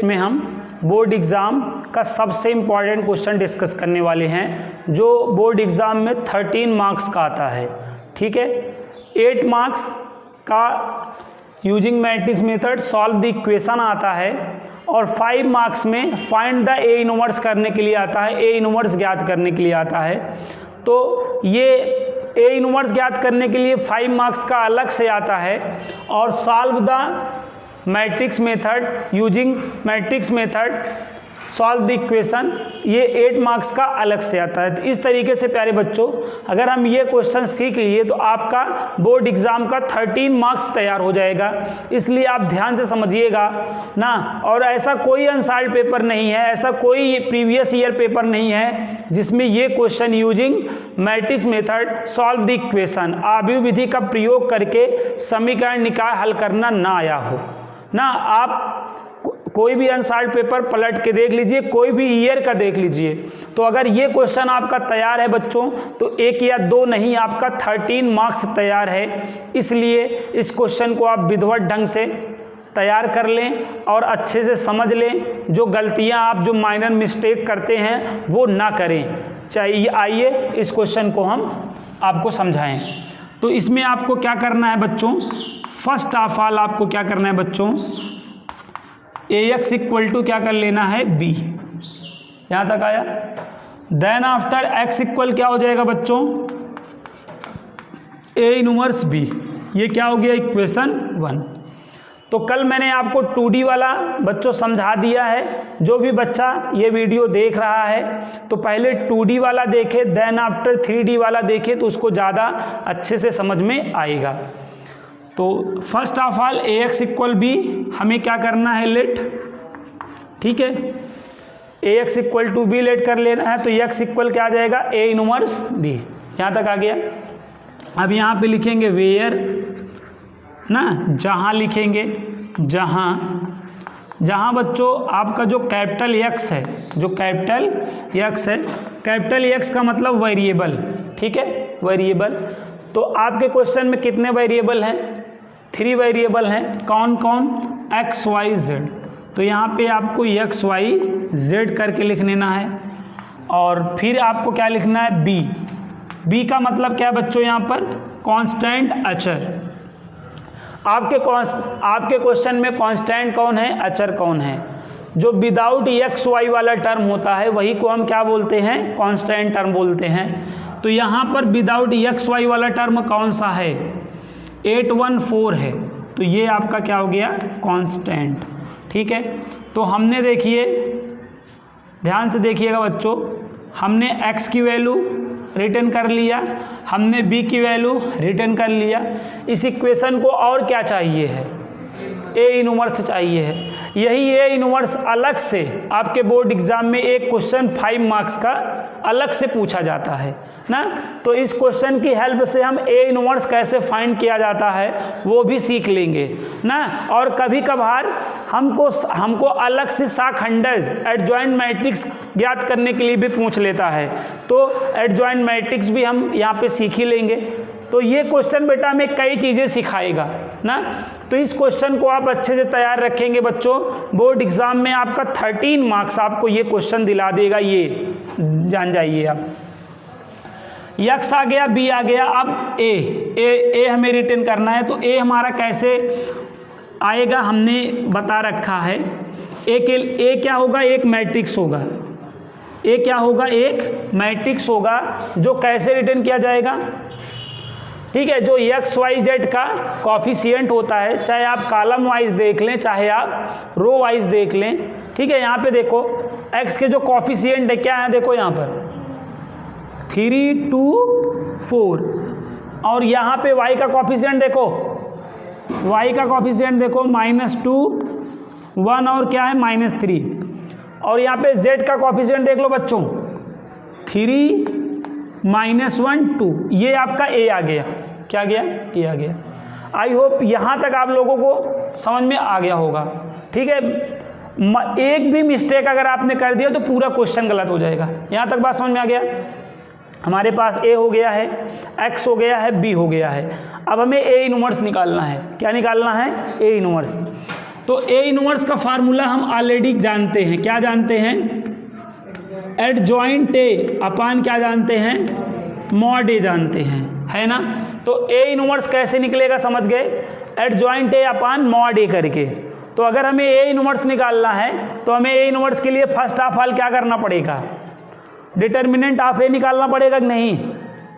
में हम board exam का सबसे इम्पॉर्टेंट क्वेश्चन डिस्कस करने वाले हैं जो बोर्ड एग्ज़ाम में 13 मार्क्स का आता है। ठीक है, 8 मार्क्स का using matrix method solve the equation आता है और 5 मार्क्स में फाइंड द ए इनवर्स करने के लिए आता है, ए इनवर्स ज्ञात करने के लिए आता है। तो ये ए इनवर्स ज्ञात करने के लिए 5 मार्क्स का अलग से आता है और solve the matrix method using matrix method solve the equation ये 8 मार्क्स का अलग से आता है। तो इस तरीके से प्यारे बच्चों अगर हम ये क्वेश्चन सीख लिए तो आपका बोर्ड एग्ज़ाम का 13 मार्क्स तैयार हो जाएगा। इसलिए आप ध्यान से समझिएगा ना। और ऐसा कोई अनसॉल्व्ड पेपर नहीं है, ऐसा कोई प्रीवियस ईयर पेपर नहीं है जिसमें ये question using matrix method solve the equation आव्यूह विधि का प्रयोग करके समीकरण निकाय हल करना ना आया हो ना। आप कोई भी अनसॉल्व्ड पेपर पलट के देख लीजिए, कोई भी ईयर का देख लीजिए, तो अगर ये क्वेश्चन आपका तैयार है बच्चों तो 1 या 2 नहीं, आपका 13 मार्क्स तैयार है। इसलिए इस क्वेश्चन को आप विधिवत ढंग से तैयार कर लें और अच्छे से समझ लें। जो गलतियां आप जो माइनर मिस्टेक करते हैं वो ना करें। चाहिए आइए इस क्वेश्चन को हम आपको समझाएं। तो इसमें आपको क्या करना है बच्चों, फर्स्ट ऑफ ऑल आपको क्या करना है बच्चों, AX इक्वल टू क्या कर लेना है B। यहाँ तक आया। देन आफ्टर X इक्वल क्या हो जाएगा बच्चों, A इनवर्स B। ये क्या हो गया, इक्वेशन 1। तो कल मैंने आपको 2D वाला बच्चों समझा दिया है। जो भी बच्चा ये वीडियो देख रहा है तो पहले 2D वाला देखे, देन आफ्टर 3D वाला देखे तो उसको ज़्यादा अच्छे से समझ में आएगा। तो first of all AX equal B हमें क्या करना है, लेट। ठीक है, AX equal to B let कर लेना है। तो X इक्वल क्या आ जाएगा, A इनवर्स B। यहाँ तक आ गया। अब यहाँ पे लिखेंगे वेयर ना, जहाँ लिखेंगे, जहाँ बच्चों आपका जो कैपिटल X है, जो कैपिटल X है, कैपिटल X का मतलब वेरिएबल। ठीक है, वेरिएबल। तो आपके क्वेश्चन में कितने वेरिएबल हैं, 3 वेरिएबल हैं। कौन कौन, X Y Z। तो यहाँ पे आपको X Y Z करके लिख लेना है और फिर आपको क्या लिखना है, B का मतलब क्या है बच्चों, यहाँ पर कांस्टेंट अचर। आपके क्वेश्चन में कांस्टेंट कौन है, अचर कौन है। जो विदाउट X Y वाला टर्म होता है वही को हम क्या बोलते हैं, कांस्टेंट टर्म बोलते हैं। तो यहाँ पर विदाउट X Y वाला टर्म कौन सा है, 814 है। तो ये आपका क्या हो गया, कांस्टेंट। ठीक है, तो हमने देखिए ध्यान से देखिएगा बच्चों, हमने X की वैल्यू रिटर्न कर लिया, हमने B की वैल्यू रिटर्न कर लिया। इस इक्वेशन को और क्या चाहिए है, ए इनवर्स चाहिए है। यही ए इनवर्स अलग से आपके बोर्ड एग्जाम में एक क्वेश्चन 5 मार्क्स का अलग से पूछा जाता है ना। तो इस क्वेश्चन की हेल्प से हम ए इनवर्स कैसे फाइंड किया जाता है वो भी सीख लेंगे ना। और कभी कभार हमको अलग से शाखंडज एडजॉइंट मैट्रिक्स ज्ञात करने के लिए भी पूछ लेता है। तो एडजॉइंट मैट्रिक्स भी हम यहाँ पे सीख ही लेंगे। तो ये क्वेश्चन बेटा हमें कई चीज़ें सिखाएगा ना। तो इस क्वेश्चन को आप अच्छे से तैयार रखेंगे बच्चों, बोर्ड एग्जाम में आपका 13 मार्क्स आपको ये क्वेश्चन दिला देगा। ये जान जाइए आप। X आ गया, B आ गया, अब A हमें रिटर्न करना है। तो A हमारा कैसे आएगा हमने बता रखा है। A क्या होगा, एक मैट्रिक्स होगा। A क्या होगा, एक मैट्रिक्स होगा जो कैसे रिटर्न किया जाएगा। ठीक है, जो X Y Z का कॉफिशिएंट होता है, चाहे आप कॉलम वाइज देख लें चाहे आप रो वाइज देख लें। ठीक है, यहाँ पे देखो X के जो कॉफिशिएंट है क्या है, देखो यहाँ पर 3 2 4 और यहाँ पे Y का कॉफिशिएंट देखो, Y का कॉफिशिएंट देखो -2 1 और क्या है -3। और यहाँ पे Z का कॉफिशिएंट देख लो बच्चों, 3 -1 2। ये आपका A आ गया, क्या आ गया, A आ गया। आई होप यहाँ तक आप लोगों को समझ में आ गया होगा। ठीक है, एक भी मिस्टेक अगर आपने कर दिया तो पूरा क्वेश्चन गलत हो जाएगा। यहाँ तक बात समझ में आ गया। हमारे पास A हो गया है, X हो गया है, B हो गया है। अब हमें A इनवर्स निकालना है। क्या निकालना है, A इनवर्स। तो ए इनवर्स का फार्मूला हम ऑलरेडी जानते हैं, क्या जानते हैं, एडजॉइंट ए अपान क्या जानते हैं, मॉड ए जानते हैं, है ना। तो ए इनवर्स कैसे निकलेगा समझ गए, एडजॉइंट ए अपान मॉड ए करके। तो अगर हमें ए इनवर्स निकालना है तो हमें ए इनवर्स के लिए फर्स्ट ऑफ ऑल क्या करना पड़ेगा, डिटर्मिनेंट ऑफ ए निकालना पड़ेगा कि नहीं,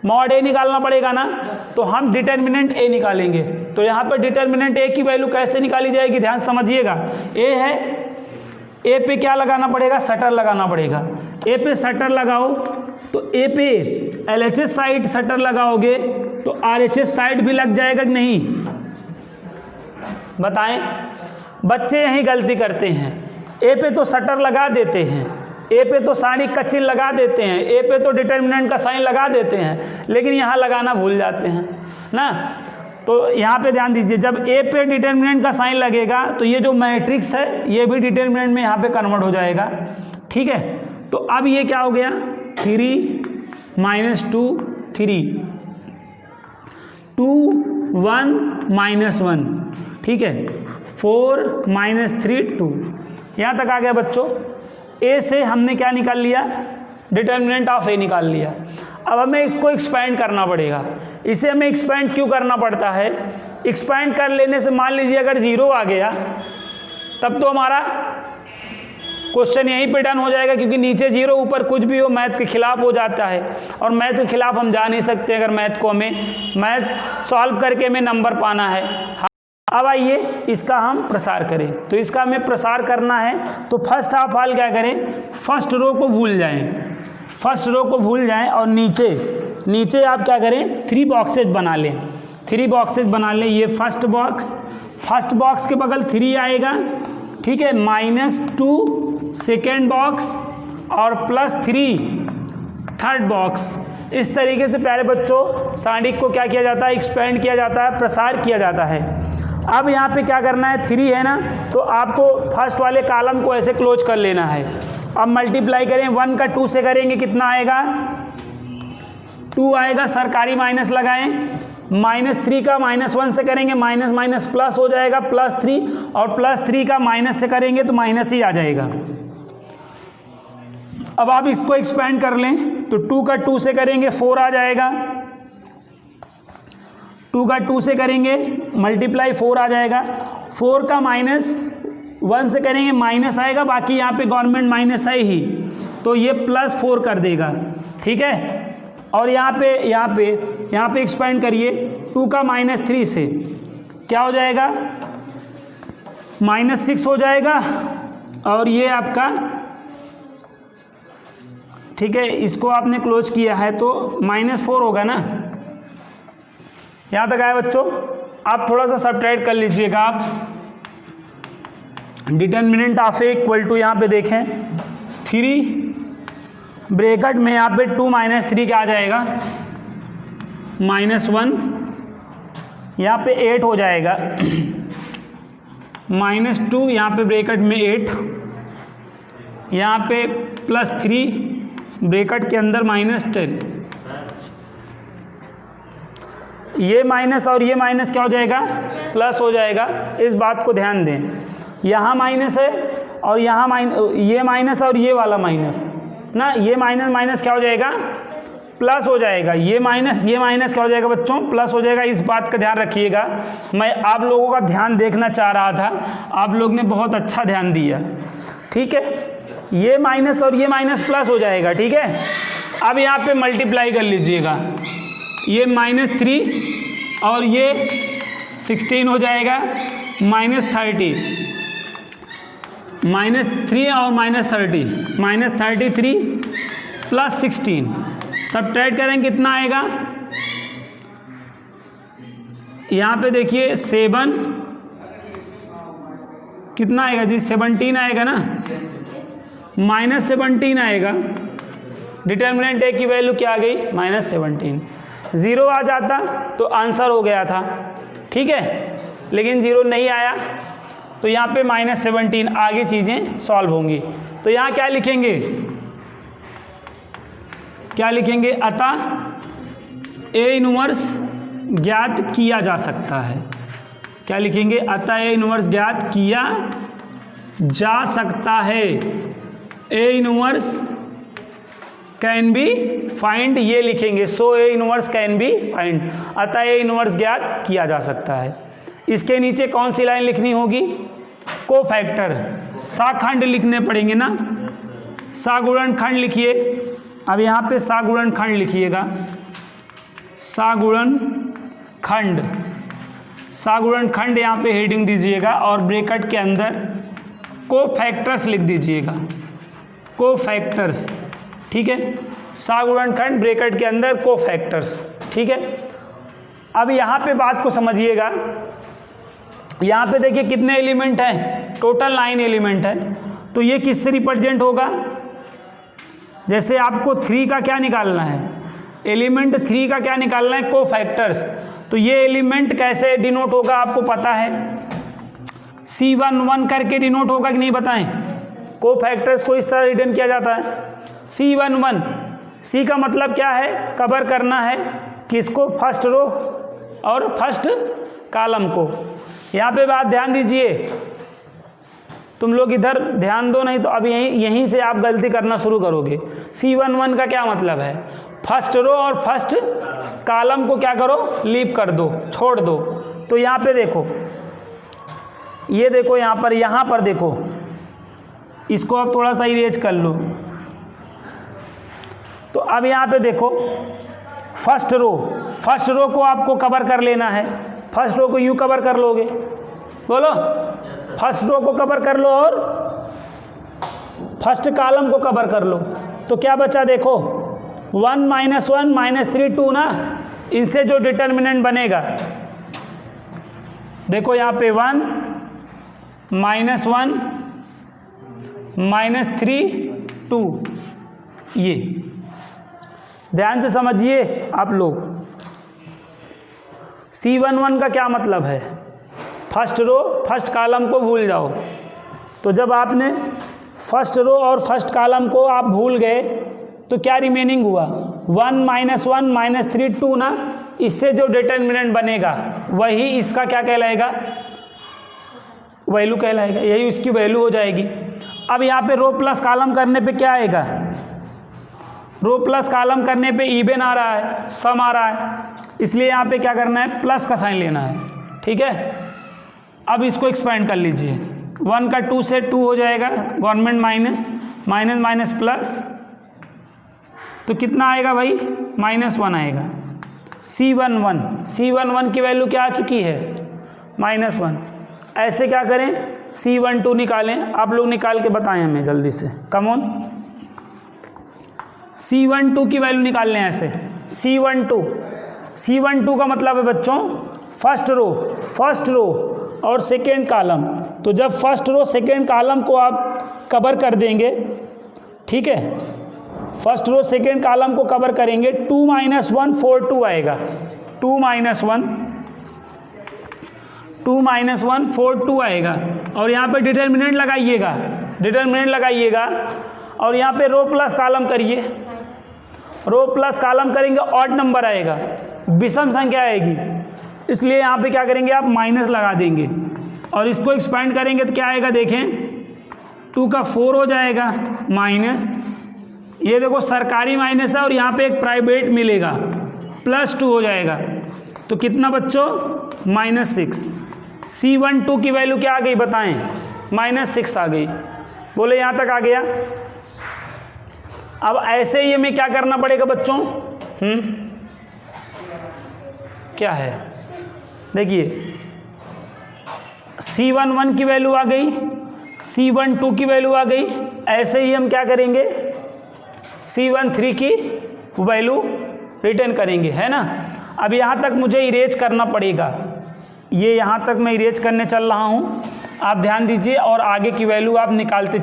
मॉड ए निकालना पड़ेगा ना। तो हम डिटर्मिनेंट ए निकालेंगे। तो यहाँ पर डिटर्मिनेंट ए की वैल्यू कैसे निकाली जाएगी, ध्यान समझिएगा। ए है, ए पे क्या लगाना पड़ेगा, शटर लगाना पड़ेगा। ए पे शटर लगाओ तो ए पे LHS साइड शटर लगाओगे तो RHS साइड भी लग जाएगा कि नहीं, बताएं। बच्चे यहीं गलती करते हैं, ए पे तो शटर लगा देते हैं, ए पे तो साड़ी का चिन्ह लगा देते हैं, ए पे तो डिटर्मिनेंट का साइन लगा देते हैं, लेकिन यहाँ लगाना भूल जाते हैं ना। तो यहाँ पे ध्यान दीजिए, जब ए पे डिटर्मिनेंट का साइन लगेगा तो ये जो मैट्रिक्स है ये भी डिटर्मिनेंट में यहाँ पे कन्वर्ट हो जाएगा, ठीक है। तो अब ये क्या हो गया, 3 - 2 3 2 1 -1, ठीक है, 4 - 3 2, यहाँ तक आ गया बच्चों। ए से हमने क्या निकाल लिया, डिटर्मिनेंट ऑफ ए निकाल लिया। अब हमें इसको एक्सपैंड करना पड़ेगा। इसे हमें एक्सपैंड क्यों करना पड़ता है, एक्सपैंड कर लेने से मान लीजिए अगर 0 आ गया तब तो हमारा क्वेश्चन यहीं पे डन हो जाएगा, क्योंकि नीचे 0 ऊपर कुछ भी हो मैथ के खिलाफ हो जाता है, और मैथ के खिलाफ हम जा नहीं सकते। अगर मैथ सॉल्व करके हमें नंबर पाना है। अब आइए इसका हम प्रसार करें। तो इसका हमें प्रसार करना है तो फर्स्ट ऑफ ऑल क्या करें, फर्स्ट रो को भूल जाएं, फर्स्ट रो को भूल जाएं और नीचे आप क्या करें, 3 बॉक्सेज बना लें, 3 बॉक्सेज बना लें। ये फर्स्ट बॉक्स के बगल 3 आएगा, ठीक है, -2 सेकेंड बॉक्स और +3 थर्ड बॉक्स। इस तरीके से प्यारे बच्चों सारणिक को क्या किया जाता है, एक्सपेंड किया जाता है, प्रसार किया जाता है। अब यहाँ पे क्या करना है, 3 है ना, तो आपको फर्स्ट वाले कॉलम को ऐसे क्लोज कर लेना है। अब मल्टीप्लाई करें, 1 का 2 से करेंगे कितना आएगा, 2 आएगा, सरकारी माइनस लगाएं। -3 का -1 से करेंगे, माइनस माइनस प्लस हो जाएगा, +3, और +3 का माइनस से करेंगे तो माइनस ही आ जाएगा। अब आप इसको एक्सपेंड कर लें तो 2 का 2 से करेंगे 4 आ जाएगा, 2 का 2 से करेंगे मल्टीप्लाई 4 आ जाएगा, 4 का -1 से करेंगे माइनस आएगा, बाकी यहाँ पे गवर्नमेंट माइनस है ही, तो ये +4 कर देगा, ठीक है। और यहाँ पे एक्सपेंड करिए, 2 का -3 से क्या हो जाएगा, -6 हो जाएगा, और ये आपका, ठीक है, इसको आपने क्लोज किया है तो -4 होगा ना। यहाँ तक आया बच्चों। आप थोड़ा सा सब्ट्रैक्ट कर लीजिएगा। आप determinant of A equal to यहाँ पे देखें 3 ब्रैकेट में यहाँ पे 2 - 3 क्या आ जाएगा, -1, यहाँ पे 8 हो जाएगा, -2 यहाँ पे ब्रैकेट में 8, यहाँ पे +3 ब्रैकेट के अंदर -10। ये माइनस और ये माइनस क्या हो जाएगा, प्लस हो जाएगा। इस बात को ध्यान दें, यहाँ माइनस है और यहाँ ये माइनस और ये वाला माइनस ना, ये माइनस माइनस क्या हो जाएगा, प्लस हो जाएगा। ये माइनस क्या हो जाएगा बच्चों, प्लस हो जाएगा। इस बात का ध्यान रखिएगा। मैं आप लोगों का ध्यान देखना चाह रहा था, आप लोग ने बहुत अच्छा ध्यान दिया, ठीक है। ये माइनस और ये माइनस प्लस हो जाएगा, ठीक है। अब यहाँ पे मल्टीप्लाई कर लीजिएगा, ये -3 और ये 16 हो जाएगा, -30, -3 और -30, -33 + 16, सब्ट्रैक्ट करेंगे कितना आएगा, यहाँ पे देखिए 7 कितना आएगा जी, 17 आएगा ना, -17 आएगा। डिटर्मिनेंट ए की वैल्यू क्या आ गई, -17। 0 आ जाता तो आंसर हो गया था, ठीक है, लेकिन 0 नहीं आया तो यहाँ पे -17, आगे चीज़ें सॉल्व होंगी। तो यहाँ क्या लिखेंगे, अतः ए इनवर्स ज्ञात किया जा सकता है। क्या लिखेंगे, अतः ए इनवर्स ज्ञात किया जा सकता है, A inverse can be find, ये लिखेंगे, so A inverse can be find, अतः ए इनवर्स ज्ञात किया जा सकता है। इसके नीचे कौन सी लाइन लिखनी होगी, कोफैक्टर, साखंड लिखने पड़ेंगे ना, सागुणनखंड लिखिए। अब यहाँ पे सागुणनखंड लिखिएगा, सागुणनखंड, सागुणनखंड यहाँ पे हेडिंग दीजिएगा और ब्रैकेट के अंदर कोफैक्टर्स लिख दीजिएगा, कोफैक्टर्स, ठीक है, सागुणनखंड ब्रैकेट के अंदर कोफैक्टर्स, ठीक है। अब यहाँ पे बात को समझिएगा, यहाँ पे देखिए कितने एलिमेंट हैं, टोटल 9 एलिमेंट है, तो ये किससे रिप्रेजेंट होगा, जैसे आपको 3 का क्या निकालना है, एलिमेंट 3 का क्या निकालना है, कोफैक्टर्स, तो ये एलिमेंट कैसे डिनोट होगा आपको पता है, C11 करके डिनोट होगा कि नहीं बताएं, कोफैक्टर्स को इस तरह रिटर्न किया जाता है C11, C का मतलब क्या है, कवर करना है, किसको, फर्स्ट रो और फर्स्ट कॉलम को। यहाँ पे बात ध्यान दीजिए, तुम लोग इधर ध्यान दो, नहीं तो अब यहीं से आप गलती करना शुरू करोगे। C11 का क्या मतलब है, फर्स्ट रो और फर्स्ट कॉलम को क्या करो, लीव कर दो, छोड़ दो। तो यहाँ पे देखो, ये देखो यहाँ पर देखो, इसको अब थोड़ा सा इरेज कर लो। तो अब यहाँ पे देखो, फर्स्ट रो को आपको कवर कर लेना है, फर्स्ट रो को यूँ कवर कर लोगे, बोलो, फर्स्ट रो को कवर कर लो और फर्स्ट कॉलम को कवर कर लो, तो क्या बचा देखो, 1 - 1 - 3 2 ना, इनसे जो डिटर्मिनेंट बनेगा, देखो यहाँ पे 1 -1 -3 2, ये ध्यान से समझिए आप लोग। C11 का क्या मतलब है, फर्स्ट रो फर्स्ट कॉलम को भूल जाओ। तो जब आपने फर्स्ट रो और फर्स्ट कॉलम को आप भूल गए तो क्या रिमेनिंग हुआ, 1 - 1 - 3 2 ना, इससे जो डिटर्मिनेंट बनेगा वही इसका क्या कहलाएगा, वैल्यू कहलाएगा, यही उसकी वैल्यू हो जाएगी। अब यहाँ पे रो प्लस कॉलम करने पे क्या आएगा, रो प्लस कॉलम करने पे इवन आ रहा है, सम आ रहा है, इसलिए यहाँ पे क्या करना है, प्लस का साइन लेना है, ठीक है। अब इसको एक्सपेंड कर लीजिए, 1 का 2 से 2 हो जाएगा, government minus minus minus plus, तो कितना आएगा भाई, -1 आएगा। C11 की वैल्यू क्या आ चुकी है, -1। ऐसे क्या करें, C12 निकालें, आप लोग निकाल के बताएं हमें जल्दी से, कम ऑन। C12 की वैल्यू निकाल लें ऐसे, C12 का मतलब है बच्चों फर्स्ट रो और सेकेंड कॉलम। तो जब फर्स्ट रो सेकेंड कॉलम को आप कवर कर देंगे, ठीक है, फर्स्ट रो सेकेंड कॉलम को कवर करेंगे, 2 - 1 4 2 आएगा, 2 - 1 4 2 आएगा। और यहाँ पे डिटर्मिनेंट लगाइएगा और यहाँ पे रो प्लस कॉलम करिए, रो प्लस कॉलम करेंगे ऑड नंबर आएगा, विषम संख्या आएगी, इसलिए यहाँ पे क्या करेंगे आप माइनस लगा देंगे और इसको एक्सपेंड करेंगे तो क्या आएगा देखें, 2 का 4 हो जाएगा माइनस, ये देखो सरकारी माइनस है और यहाँ पे एक प्राइवेट मिलेगा, +2 हो जाएगा, तो कितना बच्चों, -6। C12 की वैल्यू क्या आ गई बताएं, -6 आ गई, बोले यहाँ तक आ गया। अब ऐसे ही हमें क्या करना पड़ेगा बच्चों, क्या है, देखिए C11 की वैल्यू आ गई, C12 की वैल्यू आ गई, ऐसे ही हम क्या करेंगे, C13 की वैल्यू रिटर्न करेंगे, है ना। अब यहाँ तक मुझे इरेज करना पड़ेगा, ये यहाँ तक मैं इरेज करने चल रहा हूँ, आप ध्यान दीजिए और आगे की वैल्यू आप निकालते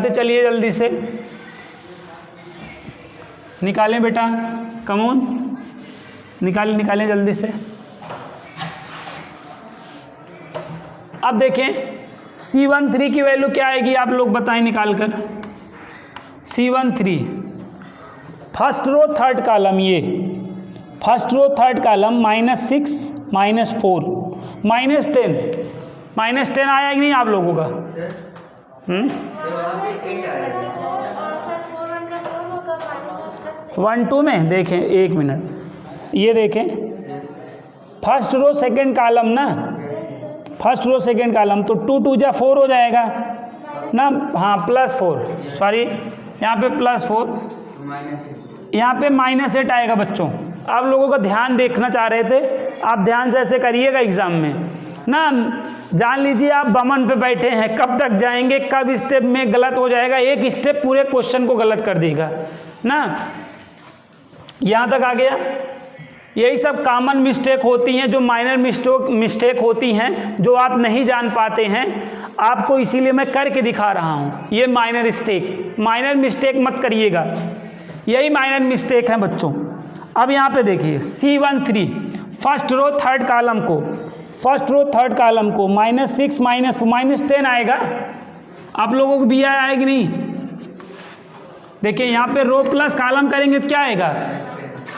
चलिए जल्दी से, निकालें बेटा, कम ऑन, निकालें जल्दी से। अब देखें C13 की वैल्यू क्या आएगी, आप लोग बताएं निकाल कर। C13 first row third column, ये फर्स्ट रो थर्ड कॉलम -6 -4 -10 -10 आया कि नहीं आप लोगों का? 1 2 में देखें, 1 मिनट, ये देखें फर्स्ट रो सेकंड कॉलम ना, फर्स्ट रो सेकंड कॉलम, तो 2 2 जा 4 हो जाएगा ना, हाँ +4, सॉरी यहाँ पे +4, यहाँ पे -8 आएगा बच्चों। आप लोगों का ध्यान देखना चाह रहे थे, आप ध्यान से ऐसे करिएगा एग्जाम में ना। जान लीजिए आप बमन पे बैठे हैं, कब तक जाएंगे, कब स्टेप में गलत हो जाएगा, एक स्टेप पूरे क्वेश्चन को गलत कर देगा ना। यहाँ तक आ गया। यही सब कॉमन मिस्टेक होती हैं, जो माइनर मिस्टेक होती हैं, जो आप नहीं जान पाते हैं, आपको इसीलिए मैं करके दिखा रहा हूँ। ये माइनर मिस्टेक मत करिएगा, यही माइनर मिस्टेक है बच्चों। अब यहाँ पे देखिए C13 first row third column को -6 -10 आएगा। आप लोगों को भी आया कि नहीं? देखिए यहाँ पे रो प्लस कॉलम करेंगे तो क्या आएगा?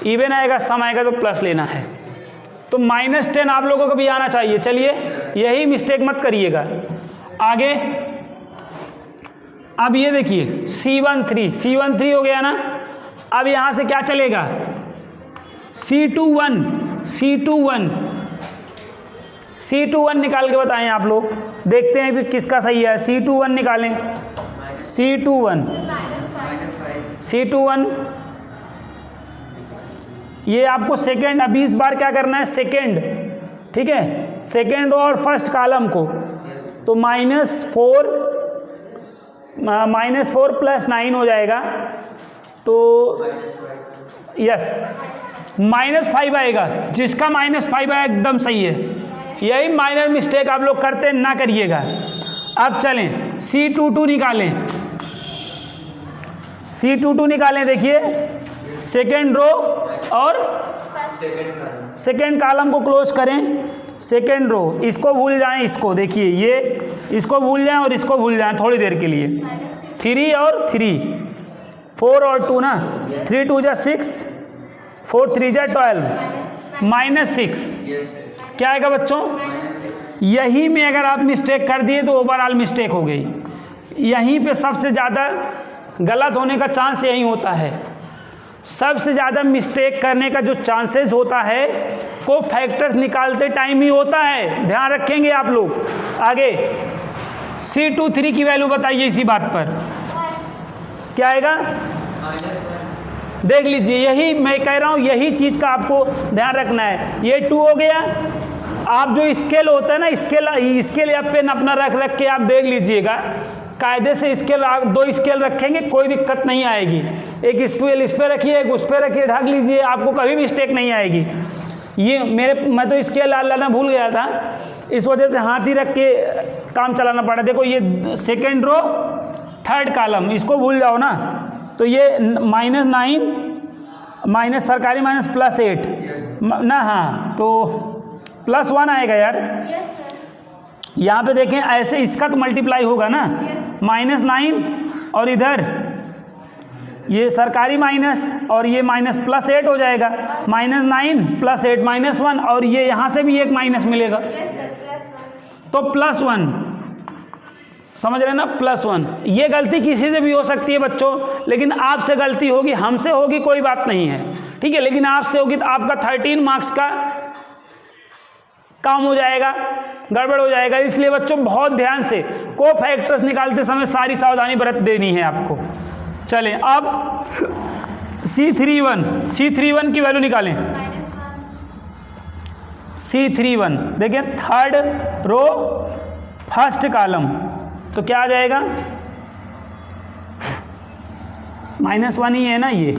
इवन आएगा, सम आएगा तो प्लस लेना है, तो -10 आप लोगों को भी आना चाहिए। चलिए यही मिस्टेक मत करिएगा। आगे अब ये देखिए C13 हो गया ना। अब यहाँ से क्या चलेगा? C21 निकाल के बताएं आप लोग, देखते हैं कि किसका सही है। C21 निकालें, C21 ये आपको सेकेंड, अभी इस बार क्या करना है, सेकेंड, ठीक है, सेकेंड और फर्स्ट कॉलम को, तो -4 +9 हो जाएगा, तो यस -5 आएगा। जिसका -5 आया एकदम सही है। यही माइनर मिस्टेक आप लोग करते ना करिएगा। अब चलें C22 निकालें। देखिए सेकेंड रो और सेकेंड कॉलम को क्लोज करें। सेकेंड रो, इसको भूल जाएं, इसको देखिए, ये इसको भूल जाएं और इसको भूल जाएं थोड़ी देर के लिए। 3 और 3, 4 और 2 ना, 3 2 जा 6, 4 3 जा 12, -6 क्या आएगा बच्चों? यही में अगर आप मिस्टेक कर दिए तो ओवरऑल मिस्टेक हो गई। यहीं पे सबसे ज़्यादा गलत होने का चांस यही होता है। सबसे ज़्यादा मिस्टेक करने का जो चांसेस होता है को फैक्टर्स निकालते टाइम ही होता है। ध्यान रखेंगे आप लोग। आगे C23 की वैल्यू बताइए इसी बात पर, क्या आएगा? देख लीजिए, यही मैं कह रहा हूँ, यही चीज़ का आपको ध्यान रखना है। ये 2 हो गया। आप जो स्केल होता है ना, स्केल या पेन अपना रख के आप देख लीजिएगा, कायदे से स्केल, 2 स्केल रखेंगे कोई दिक्कत नहीं आएगी। एक स्केल इस पर रखिए, एक उस पर रखिए, ढक लीजिए, आपको कभी मिस्टेक नहीं आएगी। ये मैं तो स्केल लाना भूल गया था, इस वजह से हाथ ही रख के काम चलाना पड़ा। देखो ये सेकेंड रो थर्ड कॉलम, इसको भूल जाओ ना, तो ये -9 सरकारी -+8 ना, हाँ तो +1 आएगा यार। यहाँ पे देखें ऐसे, इसका तो मल्टीप्लाई होगा ना, -9 और इधर ये सरकारी माइनस और ये -+8 हो जाएगा। -9 +8 -1, और ये यहाँ से भी एक माइनस मिलेगा, तो +1, समझ रहे ना, +1। ये गलती किसी से भी हो सकती है बच्चों, लेकिन आपसे गलती होगी, हमसे होगी कोई बात नहीं है, ठीक है, लेकिन आपसे होगी तो आपका 13 मार्क्स का काम हो जाएगा, गड़बड़ हो जाएगा। इसलिए बच्चों बहुत ध्यान से को फैक्टर्स निकालते समय सारी सावधानी बरत देनी है आपको। चलें अब C31 की वैल्यू निकालें। C31 देखिए, थर्ड रो फर्स्ट कॉलम, तो क्या आ जाएगा? -1 ही है ना ये।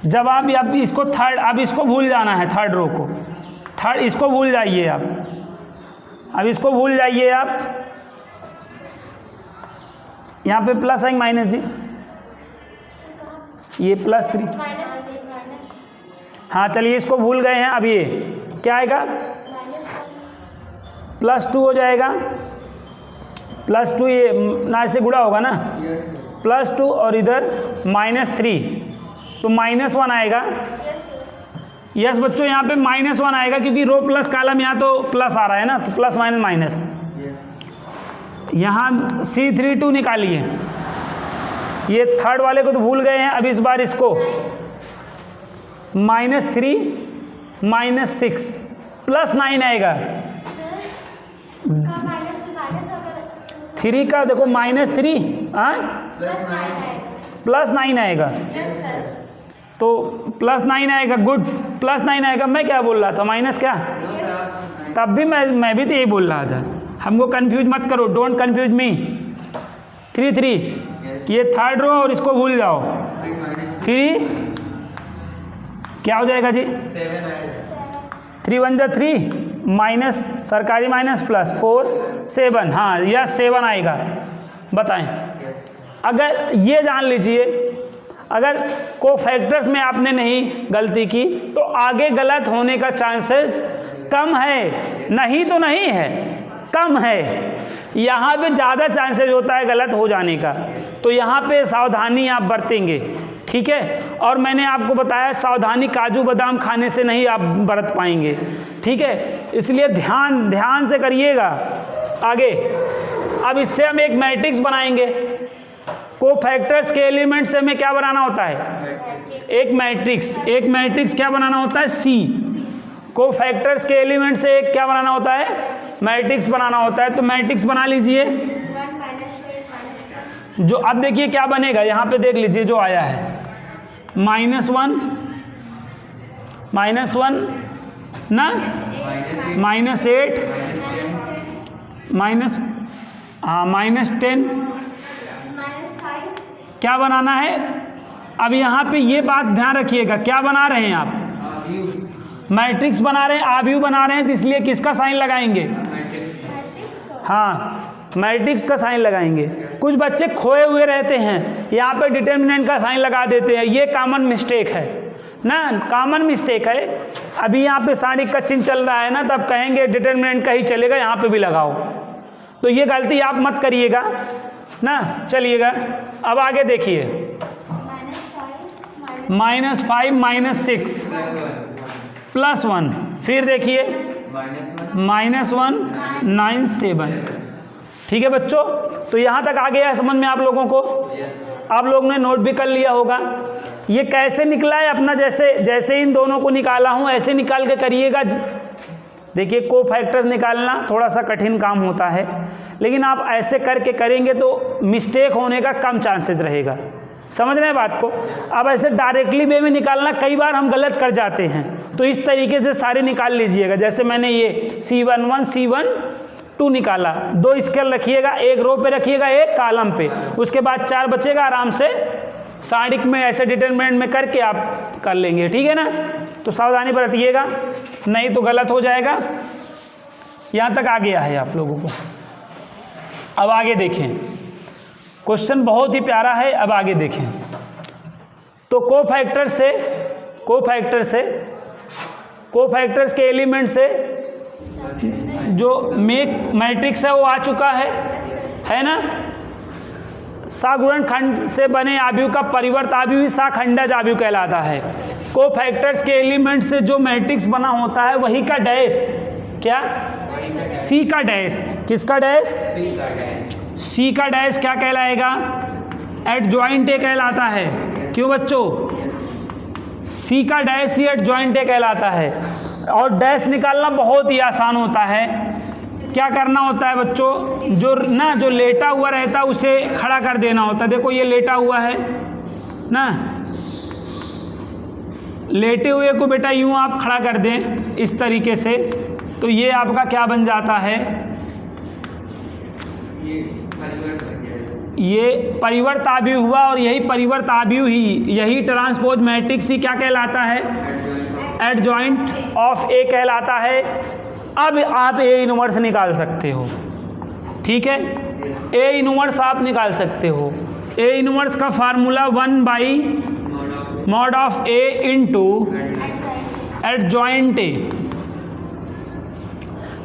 जब आप इसको थर्ड, अब इसको भूल जाना है, थर्ड रो को, थर्ड इसको भूल जाइए आप, अब इसको भूल जाइए आप। यहाँ पे प्लस है माइनस जी, ये +3, हाँ चलिए इसको भूल गए हैं। अब ये क्या आएगा? +2 हो जाएगा, +2, ये ना ऐसे गुणा होगा ना, +2 और इधर -3, तो -1 आएगा। यस बच्चों, यहाँ पे -1 आएगा क्योंकि रो प्लस कॉलम यहाँ तो प्लस आ रहा है ना, तो प्लस माइनस माइनस। यहाँ C32 निकालिए, ये थर्ड वाले को तो भूल गए हैं, अब इस बार इसको -3 -6 +9 आएगा। 3 का देखो -3 +9 आएगा, तो +9 आएगा, गुड, +9 आएगा। मैं क्या बोल रहा था, माइनस क्या? तब भी मैं भी तो यही बोल रहा था। हमको कंफ्यूज मत करो, डोंट कंफ्यूज मी। 3 ये थर्ड रो और इसको भूल जाओ। 3 क्या हो जाएगा जी? 3 1 जा 3 माइनस सरकारी माइनस प्लस 4 7, हाँ यह 7 आएगा। बताएं, अगर ये जान लीजिए, अगर कोफैक्टर्स में आपने नहीं गलती की तो आगे गलत होने का चांसेस कम है, नहीं तो नहीं है, कम है। यहाँ पे ज़्यादा चांसेस होता है गलत हो जाने का, तो यहाँ पे सावधानी आप बरतेंगे, ठीक है। और मैंने आपको बताया सावधानी काजू बादाम खाने से नहीं आप बरत पाएंगे, ठीक है, इसलिए ध्यान से करिएगा। आगे अब इससे हम एक मैट्रिक्स बनाएंगे। कोफैक्टर्स के एलिमेंट से हमें क्या बनाना होता है? एक मैट्रिक्स क्या बनाना होता है? C। कोफैक्टर्स के एलिमेंट से एक क्या बनाना होता है? मैट्रिक्स बनाना होता है। तो मैट्रिक्स बना लीजिए। जो अब देखिए क्या बनेगा, यहाँ पे देख लीजिए जो आया है, -1 ना, -8 -10 क्या बनाना है? अब यहाँ पे ये बात ध्यान रखिएगा, क्या बना रहे हैं आप? मैट्रिक्स बना रहे हैं, आव्यूह बना रहे हैं, तो इसलिए किसका साइन लगाएंगे? हाँ, मैट्रिक्स का साइन लगाएंगे। कुछ बच्चे खोए हुए रहते हैं, यहाँ पे डिटर्मिनेंट का साइन लगा देते हैं, ये कॉमन मिस्टेक है ना, कॉमन मिस्टेक है। अभी यहाँ पे साड़ी का चिन्ह चल रहा है ना, तब कहेंगे डिटर्मिनेंट का ही चलेगा, यहाँ पे भी लगाओ, तो ये गलती आप मत करिएगा ना। चलिएगा अब आगे देखिए, -5 -6 +1, फिर देखिए -1 9 7, ठीक है बच्चों। तो यहाँ तक आ गया है समझ में आप लोगों को? आप लोगों ने नोट भी कर लिया होगा। ये कैसे निकला है अपना, जैसे इन दोनों को निकाला हूँ ऐसे निकाल के करिएगा। देखिए कोफैक्टर्स निकालना थोड़ा सा कठिन काम होता है, लेकिन आप ऐसे करके करेंगे तो मिस्टेक होने का कम चांसेस रहेगा। समझ रहे हैं बात को? अब ऐसे डायरेक्टली वे में निकालना कई बार हम गलत कर जाते हैं, तो इस तरीके से सारे निकाल लीजिएगा। जैसे मैंने ये C11 C12 निकाला, 2 स्केल रखिएगा, एक रो पे रखिएगा, एक कॉलम पे, उसके बाद 4 बचेगा, आराम से सारिक में ऐसे डिटरमिनेंट में करके आप कर लेंगे, ठीक है ना। तो सावधानी बरतिएगा, नहीं तो गलत हो जाएगा। यहाँ तक आ गया है आप लोगों को। अब आगे देखें, क्वेश्चन बहुत ही प्यारा है, अब आगे देखें। तो कोफैक्टर्स के एलिमेंट से जो मैट्रिक्स है वो आ चुका है ना। सागुणनखंड से बने आव्यूह का परिवर्त आव्यूह ही साखंडज आव्यूह कहलाता है। कोफैक्टर्स के एलिमेंट से जो मैट्रिक्स बना होता है वही का डैश क्या? C का डैश। किसका डैश? C का डैश क्या कहलाएगा? एडजॉइंट ए कहलाता है। क्यों बच्चों? C का डैश ही एडजॉइंट ए कहलाता है। और डैश निकालना बहुत ही आसान होता है। क्या करना होता है बच्चों? जो लेटा हुआ रहता है उसे खड़ा कर देना होता है। देखो ये लेटा हुआ है ना, लेटे हुए को बेटा यूं आप खड़ा कर दें इस तरीके से, तो ये आपका क्या बन जाता है? ये परिवर्त आव्यूह हुआ। और यही परिवर्त आव्यूह ही, यही ट्रांसपोज मैट्रिक्स ही क्या कहलाता है? एडजॉइंट ऑफ ए कहलाता है। अब आप ए इनवर्स निकाल सकते हो, ठीक है। ए इनवर्स आप निकाल सकते हो। ए इनवर्स का formula 1/mod of A into adjoint A.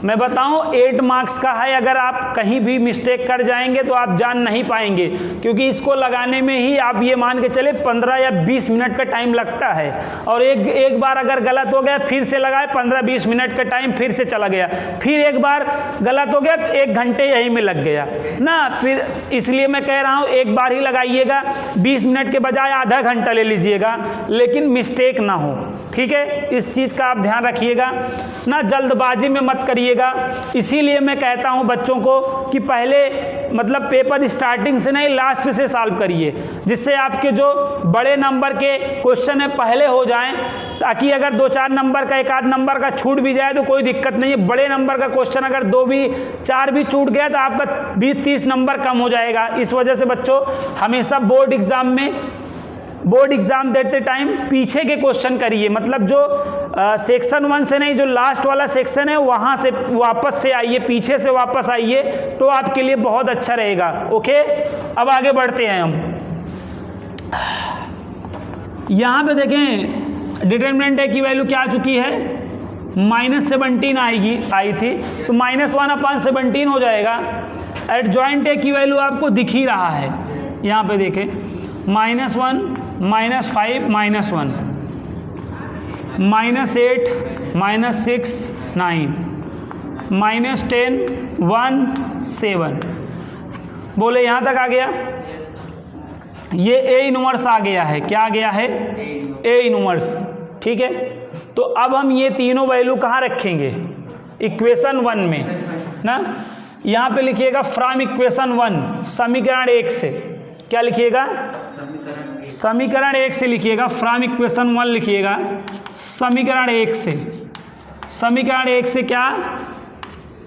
मैं बताऊं 8 मार्क्स का है, अगर आप कहीं भी मिस्टेक कर जाएंगे तो आप जान नहीं पाएंगे, क्योंकि इसको लगाने में ही आप ये मान के चले 15 या 20 मिनट का टाइम लगता है। और एक बार अगर गलत हो गया फिर से लगाए 15-20 मिनट का टाइम फिर से चला गया, फिर एक बार गलत हो गया तो 1 घंटे यही में लग गया ना। फिर इसलिए मैं कह रहा हूँ एक बार ही लगाइएगा, 20 मिनट के बजाय आधा घंटा ले लीजिएगा, लेकिन मिस्टेक ना हो, ठीक है। इस चीज़ का आप ध्यान रखिएगा ना, जल्दबाजी में मत करिएगा। इसीलिए मैं कहता हूँ बच्चों को कि पहले मतलब पेपर स्टार्टिंग से नहीं लास्ट से सॉल्व करिए, जिससे आपके जो बड़े नंबर के क्वेश्चन है पहले हो जाएं, ताकि अगर 2-4 नंबर का 1 आध नंबर का छूट भी जाए तो कोई दिक्कत नहीं है। बड़े नंबर का क्वेश्चन अगर 2-4 भी छूट गया तो आपका 20-30 नंबर कम हो जाएगा। इस वजह से बच्चों हमेशा बोर्ड एग्ज़ाम देते टाइम पीछे के क्वेश्चन करिए, मतलब जो सेक्शन 1 से नहीं, जो लास्ट वाला सेक्शन है वहाँ से वापस से आइए, पीछे से वापस आइए, तो आपके लिए बहुत अच्छा रहेगा। ओके, अब आगे बढ़ते हैं हम। यहाँ पे देखें डिटरमिनेंट ए की वैल्यू क्या आ चुकी है, -17 आई थी, तो -1/17 हो जाएगा। एडजॉइंट ए की वैल्यू आपको दिख ही रहा है, यहाँ पे देखें -1 -5 -1 -8 -6 9 -10 1 7। बोले यहाँ तक आ गया, ये ए इनवर्स आ गया है। क्या आ गया है? ए इनवर्स, ठीक है। तो अब हम ये तीनों वैल्यू कहाँ रखेंगे? इक्वेशन 1 में ना। यहाँ पे लिखिएगा फ्रॉम इक्वेशन 1, समीकरण 1 से। क्या लिखिएगा? समीकरण 1 से लिखिएगा, फ्रॉम इक्वेशन 1 लिखिएगा समीकरण 1 से। समीकरण 1 से क्या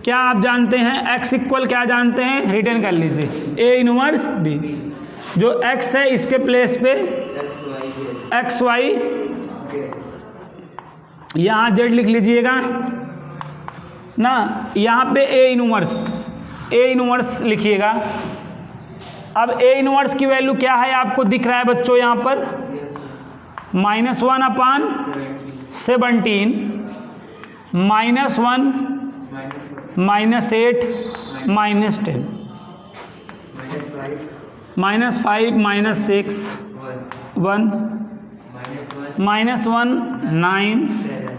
क्या आप जानते हैं? x इक्वल क्या जानते हैं? रिटर्न कर लीजिए, ए इनवर्स बी। जो x है इसके प्लेस पे एक्स वाई, यहाँ z लिख लीजिएगा ना। यहाँ पे ए इनवर्स लिखिएगा। अब ए इनवर्स की वैल्यू क्या है आपको दिख रहा है बच्चों, यहाँ पर -1/17 -1 -8 -10 -5 -6 1 -1 9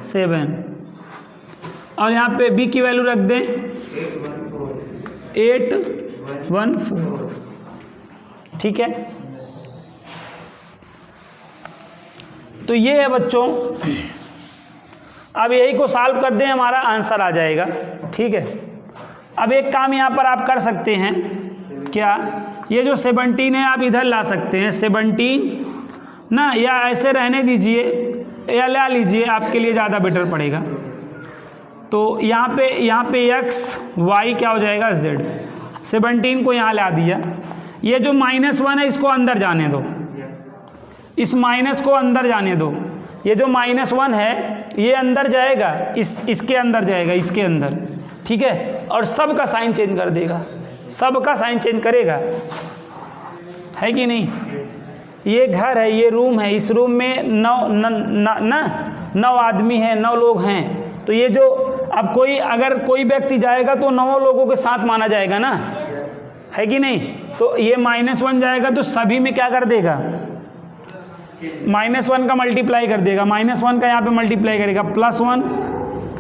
7। और यहाँ पे b की वैल्यू रख दें 814, ठीक है। तो ये है बच्चों, अब यही को सॉल्व कर दें, हमारा आंसर आ जाएगा, ठीक है। अब एक काम यहाँ पर आप कर सकते हैं, क्या? ये जो 17 है आप इधर ला सकते हैं 17 ना, या ऐसे रहने दीजिए या ला लीजिए, आपके लिए ज़्यादा बेटर पड़ेगा। तो यहाँ पे x y क्या हो जाएगा z। 17 को यहाँ ला दिया, ये जो -1 है इसको अंदर जाने दो, इस माइनस को अंदर जाने दो। ये जो -1 है ये अंदर जाएगा, इसके अंदर जाएगा, इसके अंदर, ठीक है। और सब का साइन चेंज कर देगा, सब का साइन चेंज करेगा, है कि नहीं? ये घर है, ये रूम है, इस रूम में 9 आदमी हैं, 9 लोग हैं। तो ये जो अब अगर कोई व्यक्ति जाएगा तो 9 लोगों के साथ माना जाएगा ना, है कि नहीं? तो ये -1 जाएगा तो सभी में क्या कर देगा? -1 का मल्टीप्लाई कर देगा, -1 का यहाँ पे मल्टीप्लाई करेगा, +1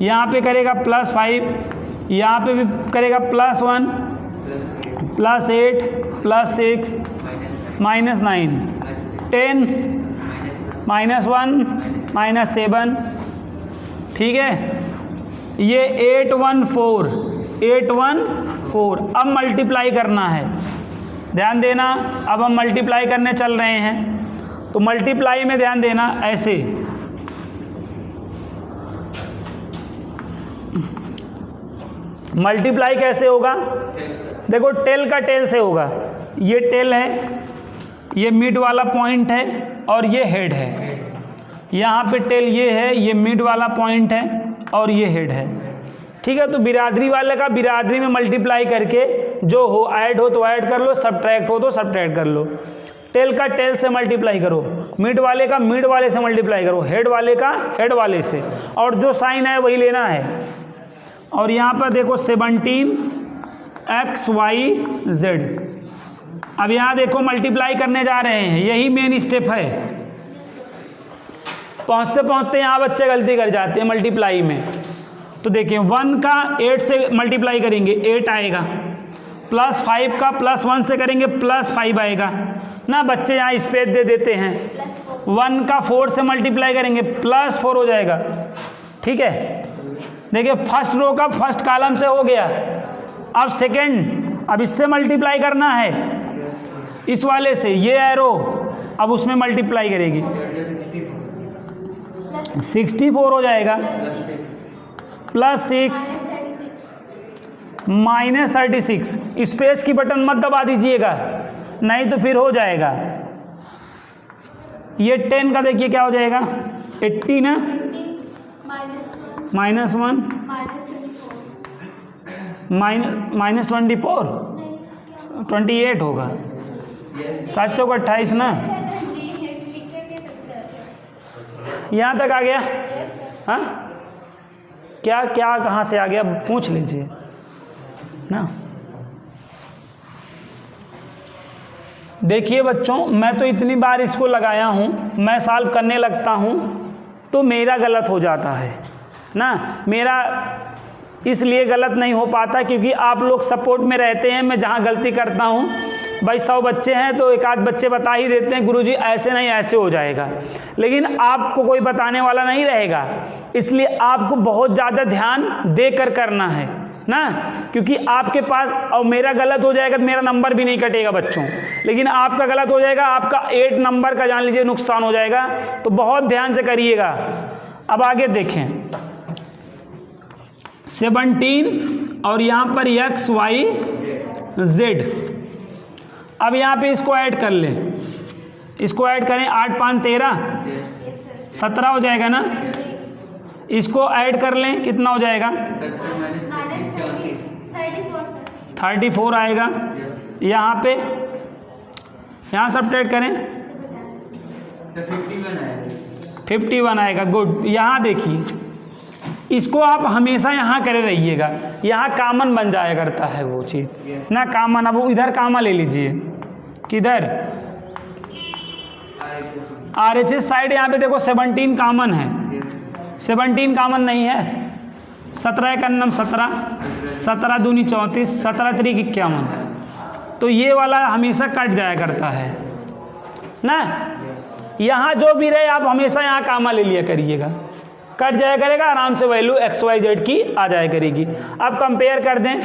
यहाँ पे करेगा, +5 यहाँ पे भी करेगा, +1 +8 +6 -9 10 -1 -7, ठीक है। ये 814 अब मल्टीप्लाई करना है, ध्यान देना। अब हम मल्टीप्लाई करने चल रहे हैं, तो मल्टीप्लाई में ध्यान देना, ऐसे मल्टीप्लाई कैसे होगा? देखो टेल का टेल से होगा, ये टेल है, ये मिड वाला पॉइंट है और ये हेड है। यहाँ पे टेल ये है, ये मिड वाला पॉइंट है और ये हेड है, ठीक है। तो बिरादरी वाले का बिरादरी में मल्टीप्लाई करके जो हो, ऐड हो तो ऐड कर लो, सब्ट्रैक्ट हो तो सब्ट्रैक्ट कर लो। टेल का टेल से मल्टीप्लाई करो, मिड वाले का मिड वाले से मल्टीप्लाई करो, हेड वाले का हेड वाले से, और जो साइन है वही लेना है। और यहाँ पर देखो 17xyz। अब यहाँ देखो मल्टीप्लाई करने जा रहे हैं, यही मेन स्टेप है। पहुँचते पहुँचते यहाँ बच्चे गलती कर जाते हैं मल्टीप्लाई में। तो देखिए 1 का 8 से मल्टीप्लाई करेंगे 8 आएगा, प्लस 5 का प्लस 1 से करेंगे प्लस 5 आएगा ना। बच्चे यहाँ स्पेस दे देते हैं। 1 का 4 से मल्टीप्लाई करेंगे प्लस 4 हो जाएगा, ठीक है। देखिए फर्स्ट रो का फर्स्ट कॉलम से हो गया। अब सेकंड, अब इससे मल्टीप्लाई करना है, इस वाले से, ये एरो अब उसमें मल्टीप्लाई करेगी, 64 हो जाएगा, प्लस 6 माइनस 36। स्पेस की बटन मत दबा दीजिएगा, नहीं तो फिर हो जाएगा। ये 10 का देखिए क्या हो जाएगा, 80 ना, -1 माइनस 24, 28 होगा, 7 चौक 28 ना। यहाँ तक आ गया? हाँ, क्या क्या कहाँ से आ गया पूछ लीजिए ना। देखिए बच्चों, मैं तो इतनी बार इसको लगाया हूँ, मैं सॉल्व करने लगता हूँ तो मेरा गलत हो जाता है ना। मेरा इसलिए गलत नहीं हो पाता क्योंकि आप लोग सपोर्ट में रहते हैं। मैं जहाँ गलती करता हूँ, भाई 100 बच्चे हैं तो एक आध बच्चे बता ही देते हैं, गुरुजी ऐसे नहीं ऐसे हो जाएगा, लेकिन आपको कोई बताने वाला नहीं रहेगा। इसलिए आपको बहुत ज़्यादा ध्यान देकर करना है ना, क्योंकि आपके पास, और मेरा गलत हो जाएगा तो मेरा नंबर भी नहीं कटेगा बच्चों, लेकिन आपका गलत हो जाएगा, आपका 8 नंबर का जान लीजिए नुकसान हो जाएगा। तो बहुत ध्यान से करिएगा। अब आगे देखें, 17 और यहाँ पर XYZ। अब यहाँ पे इसको ऐड कर लें, इसको ऐड करें, 8 5 13 17 हो जाएगा ना। इसको ऐड कर लें, कितना हो जाएगा, 34 आएगा। यहाँ पे, यहाँ सब्ट्रैक्ट करें, 51 आएगा। गुड। यहाँ देखिए, इसको आप हमेशा यहाँ करे रहिएगा, यहाँ कामन बन जाया करता है वो चीज़ ना, कामन। अब वो इधर कामन ले लीजिए, किधर, RHS साइड। यहाँ पे देखो 17 कामन है, 17 कामन नहीं है। 17 एक अन्नम 17, 17 दूनी 34, 17 त्रिक 51। तो ये वाला हमेशा कट जाया करता है ना। यहाँ जो भी रहे आप हमेशा यहाँ कामा ले लिया करिएगा, कट जाया करेगा, आराम से वैल्यू XYZ की आ जाया करेगी। अब कंपेयर कर दें,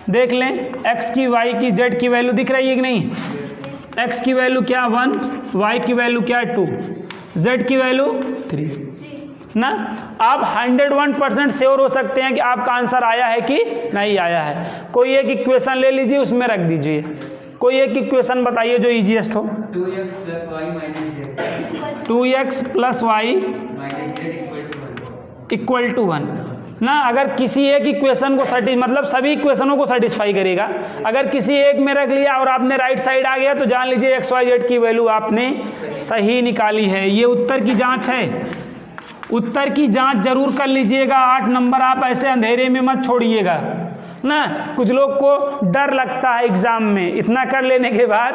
देख लें x की, y की, z की वैल्यू दिख रही है कि नहीं। x की वैल्यू क्या 1, y की वैल्यू क्या 2, z की वैल्यू 3 ना। आप 101% श्योर हो सकते हैं कि आपका आंसर आया है कि नहीं आया है। कोई एक इक्वेशन ले लीजिए, उसमें रख दीजिए। कोई एक इक्वेशन बताइए जो इजीएस्ट हो। 2x plus y equal to 1 ना। अगर किसी एक इक्वेशन को मतलब सभी इक्वेशनों को सेटिस्फाई करेगा। अगर किसी एक में रख लिया और आपने राइट साइड आ गया तो जान लीजिए XYZ की वैल्यू आपने सही निकाली है। ये उत्तर की जांच है, उत्तर की जांच जरूर कर लीजिएगा। 8 नंबर आप ऐसे अंधेरे में मत छोड़िएगा ना। कुछ लोग को डर लगता है एग्ज़ाम में, इतना कर लेने के बाद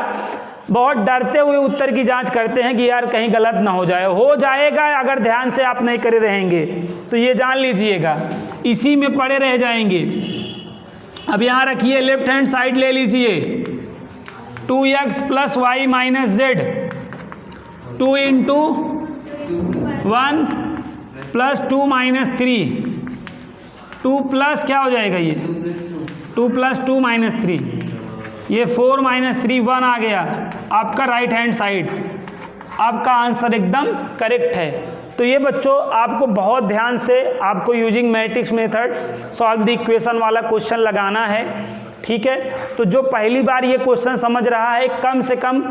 बहुत डरते हुए उत्तर की जांच करते हैं कि यार कहीं गलत ना हो जाए। हो जाएगा अगर ध्यान से आप नहीं करे रहेंगे तो ये जान लीजिएगा, इसी में पड़े रह जाएंगे। अब यहाँ रखिए, लेफ्ट हैंड साइड ले लीजिए, 2x plus y minus z, 2 into 1 plus 2 minus 3, 2 plus क्या हो जाएगा, ये 2 प्लस 2 माइनस 3, ये 4 माइनस 3 1 आ गया आपका राइट हैंड साइड। आपका आंसर एकदम करेक्ट है। तो ये बच्चों आपको बहुत ध्यान से आपको using matrix method solve the equation वाला क्वेश्चन लगाना है, ठीक है। तो जो पहली बार ये क्वेश्चन समझ रहा है कम से कम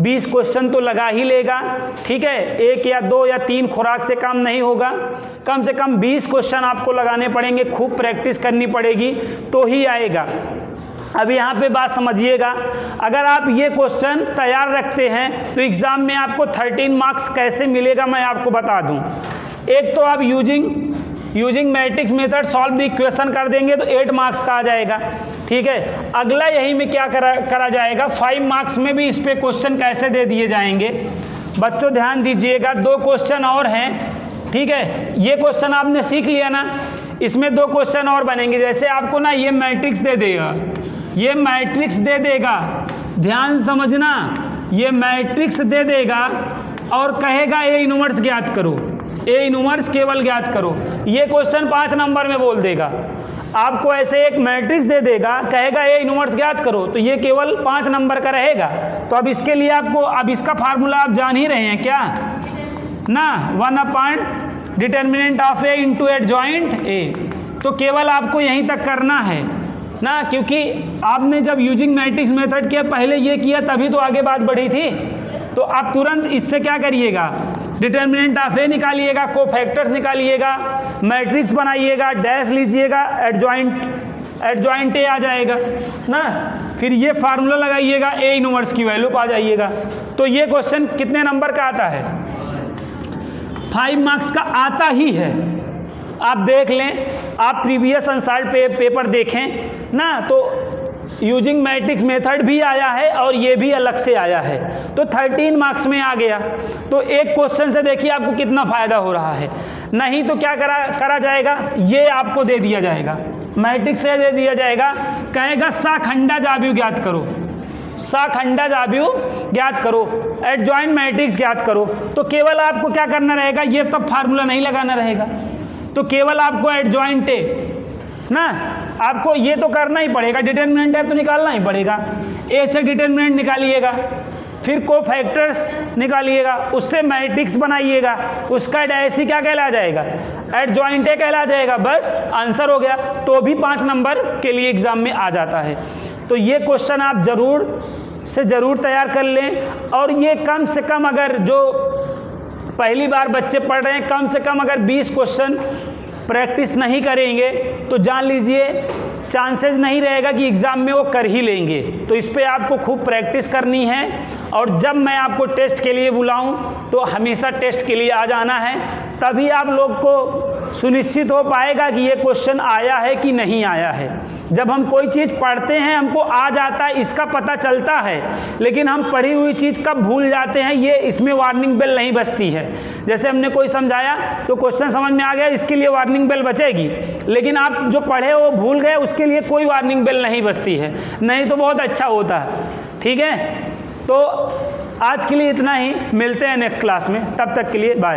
20 क्वेश्चन तो लगा ही लेगा, ठीक है। 1 या 2 या 3 खुराक से काम नहीं होगा, कम से कम 20 क्वेश्चन आपको लगाने पड़ेंगे, खूब प्रैक्टिस करनी पड़ेगी तो ही आएगा। अब यहाँ पे बात समझिएगा, अगर आप ये क्वेश्चन तैयार रखते हैं तो एग्ज़ाम में आपको 13 मार्क्स कैसे मिलेगा मैं आपको बता दूँ। एक तो आप using using matrix method solve the equation कर देंगे तो 8 मार्क्स का आ जाएगा। ठीक है, अगला यही में क्या करा जाएगा, 5 मार्क्स में भी इस पे क्वेश्चन कैसे दे दिए जाएंगे। बच्चों ध्यान दीजिएगा, 2 क्वेश्चन और हैं। ठीक है, ये क्वेश्चन आपने सीख लिया ना, इसमें 2 क्वेश्चन और बनेंगे। जैसे आपको ना ये मैट्रिक्स दे देगा, ये मैट्रिक्स दे देगा, ध्यान समझना, ये मैट्रिक्स दे देगा और कहेगा ए इनवर्स ज्ञात करो, ए इनवर्स केवल ज्ञात करो। ये क्वेश्चन 5 नंबर में बोल देगा। आपको ऐसे एक मैट्रिक्स दे देगा, कहेगा ए इनवर्स ज्ञात करो, तो ये केवल 5 नंबर का रहेगा। तो अब इसके लिए आपको, अब इसका फार्मूला आप जान ही रहे हैं क्या ना, 1 determinant of A into adjoint A. तो केवल आपको यहीं तक करना है ना, क्योंकि आपने जब यूजिंग मैट्रिक्स मेथड किया पहले ये किया तभी तो आगे बात बढ़ी थी। तो आप तुरंत इससे क्या करिएगा, डिटर्मिनेंट ऑफ ए निकालिएगा, कोफैक्टर्स निकालिएगा, मैट्रिक्स बनाइएगा, डैश लीजिएगा, एडजॉइंट ए आ जाएगा ना, फिर ये फार्मूला लगाइएगा, ए इनवर्स की वैल्यू पा जाइएगा। तो ये क्वेश्चन कितने नंबर का आता है, 5 मार्क्स का आता ही है। आप देख लें, आप प्रीवियस अनसॉल्व्ड पेपर देखें ना, तो यूजिंग मैट्रिक्स मेथड भी आया है और ये भी अलग से आया है, तो 13 मार्क्स में आ गया। तो एक क्वेश्चन से देखिए आपको कितना फ़ायदा हो रहा है। नहीं तो क्या करा जाएगा, ये आपको दे दिया जाएगा, मैट्रिक्स से दे दिया जाएगा, कहेगा साखंडा जाव्यू ज्ञात करो, साखंडा जाव्यू ज्ञात करो, एडजॉइंट मैट्रिक्स ज्ञात करो। तो केवल आपको क्या करना रहेगा, ये तब फार्मूला नहीं लगाना रहेगा, तो केवल आपको एडजॉइंट ए ना, आपको ये तो करना ही पड़ेगा, डिटर्मिनेंट है तो निकालना ही पड़ेगा। ए से डिटर्मिनेंट निकालिएगा, फिर कोफैक्टर्स निकालिएगा, उससे मैट्रिक्स बनाइएगा, उसका डैश क्या कहला जाएगा, एडजॉइंट ए कहला जाएगा, बस आंसर हो गया। तो भी 5 नंबर के लिए एग्जाम में आ जाता है। तो ये क्वेश्चन आप ज़रूर तैयार कर लें। और ये कम से कम, अगर जो पहली बार बच्चे पढ़ रहे हैं, कम से कम अगर 20 क्वेश्चन प्रैक्टिस नहीं करेंगे तो जान लीजिए चांसेस नहीं रहेगा कि एग्ज़ाम में वो कर ही लेंगे। तो इस पे आपको खूब प्रैक्टिस करनी है, और जब मैं आपको टेस्ट के लिए बुलाऊं तो हमेशा टेस्ट के लिए आ जाना है, तभी आप लोग को सुनिश्चित हो पाएगा कि ये क्वेश्चन आया है कि नहीं आया है। जब हम कोई चीज़ पढ़ते हैं हमको आ जाता है, इसका पता चलता है, लेकिन हम पढ़ी हुई चीज़ कब भूल जाते हैं, ये इसमें वार्निंग बेल नहीं बजती है। जैसे हमने कोई समझाया तो क्वेश्चन समझ में आ गया, इसके लिए वार्निंग बेल बचेगी, लेकिन आप जो पढ़े वो भूल गए, उसके लिए कोई वार्निंग बेल नहीं बजती है, नहीं तो बहुत अच्छा होता है। ठीक है, तो आज के लिए इतना ही, मिलते हैं नेक्स्ट क्लास में, तब तक के लिए बाय।